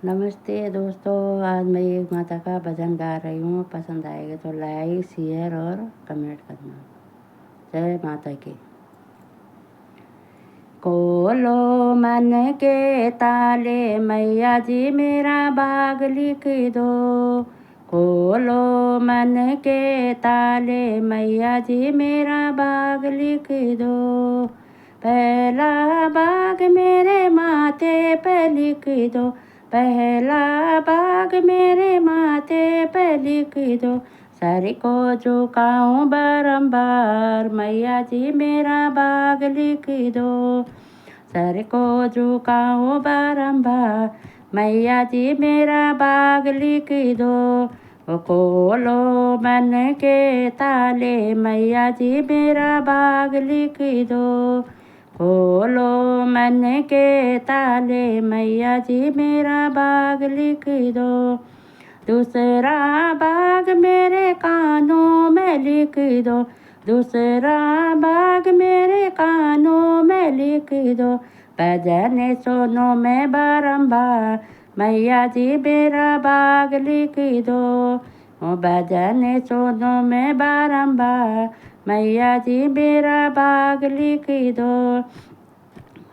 नमस्ते दोस्तों। आज मैं एक माता का भजन गा रही हूँ। पसंद आएगा तो लाइक शेयर और कमेंट करना। जय माता की। खोलो मन के ताले मैया जी मेरा बाग लिख दो। खोलो मन के ताले मैया जी मेरा बाग लिख दो। पहला बाग मेरे माथे पे लिख दो। पहला बाग मेरे माथे पे लिख दो। सर को झुकाऊं बारंबार मैया जी मेरा बाग लिख दो। सर को झुकाऊं बारंबार मैया जी मेरा बाग लिख दो। खोलो मन के ताले मैया जी मेरा बाग लिख दो। खोलो मन के ताले मैया जी मेरा बाग लिख दो। दूसरा बाग मेरे कानों में लिख दो। दूसरा बाग मेरे कानों में लिख दो। भजन सुनो मैं बारंबार मैया जी मेरा बाग लिख दो। भजन सुनो मैं बारंबार मैया जी मेरा बाग लिख दो।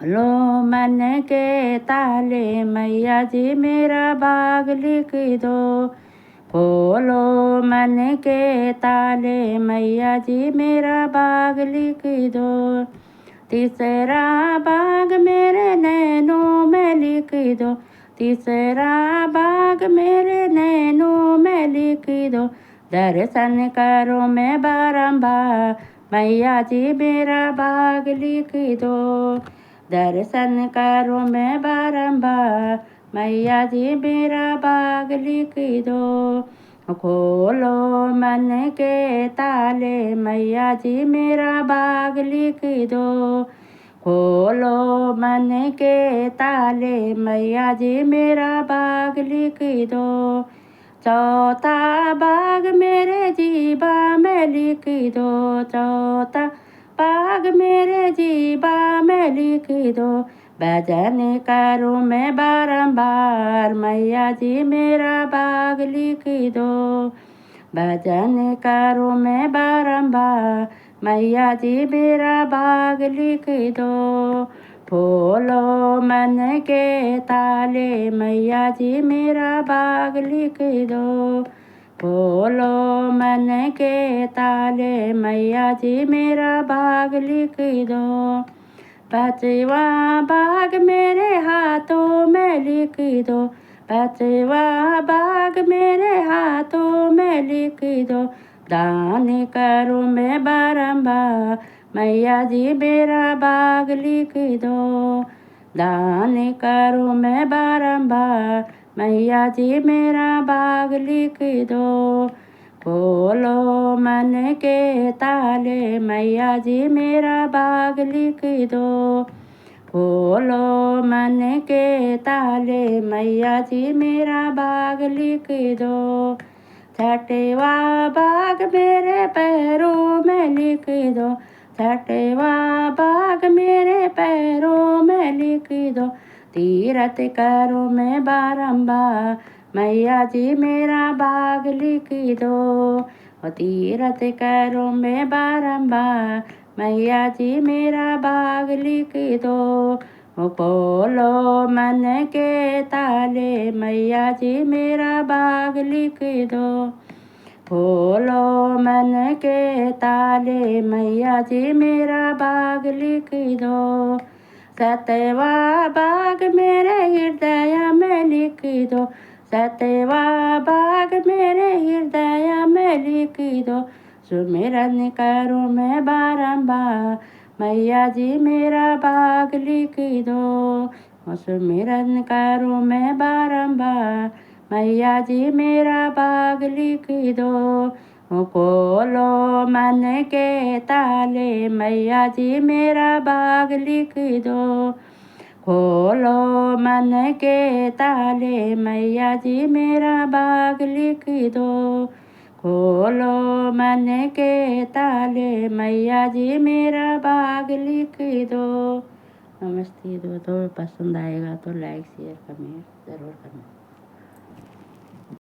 लो मन के ताले मैया जी मेरा बाग लिख दो। खोलो मन के ताले मैया जी मेरा बाग लिख दो। तीसरा बाग मेरे नैनों में लिख दो। तीसरा बाग मेरे नैनों में लिख दो। दर्शन करो मैं बारंबार मैया जी मेरा बाग लिख दो। दर्शन करो मैं बारंबार मैया जी मेरा बाग लिख दो। खोलो मन के ताले मैया जी मेरा बाग लिख दो। खोलो मन के ताले मैया जी मेरा बाग लिख दो। चौथा बाग मेरे जीबा में लिख दो। चौथा बाग मेरे जीबा में लिख दो। भजन करूँ मैं बारंबार मैया जी मेरा बाग लिख दो। भजन करूँ मैं बारंबार मैया जी मेरा बाग लिख दो। खोलो मन के ताले मैया जी मेरा बाग लिख दो। खोलो मन के ताले मैया जी मेरा बाग लिख दो। पांचवा बाग मेरे हाथों में लिख दो। पांचवा बाग मेरे हाथों में लिख दो। दान करूँ मैं बारंबार मैया जी मेरा बाग लिख दो। दान करूँ मैं बारंबार मैया जी मेरा बाग लिख दो। खोलो मन के ताले मैया जी मेरा बाग लिख दो। खोलो मन के ताले मैया जी मेरा बाग लिख दो। छठवा बाग मेरे पैरों में लिख दो। छठवा बाग मेरे पैरों में लिख दो। तीरथ करो मैं बारंबार मैया जी मेरा बाग लिख दो। तीरथ करो मैं बारंबार मैया जी मेरा बाग लिख दो। खोलो मन के ताले मैया जी मेरा बाग लिख दो। खोलो मन के ताले मैया जी मेरा बाग लिख दो। सतवा बाग मेरे हृदय में लिख दो। सतवा बाग मेरे हृदय में लिख दो। सुमिरन करूँ मैं बारंबार मैया जी मेरा बाग लिख दो। सुमिरन करूँ मैं बारंबार मैया जी मेरा बाग लिख दो। खोलो मन के ताले मैया जी मेरा बाग लिख दो। खोलो मन के ताले मैया जी मेरा बाग लिख दो। खोलो मन के ताले मैया जी मेरा बाग लिख दो। नमस्ते दोस्तों, पसंद आएगा तो लाइक शेयर कमेंट ज़रूर करना।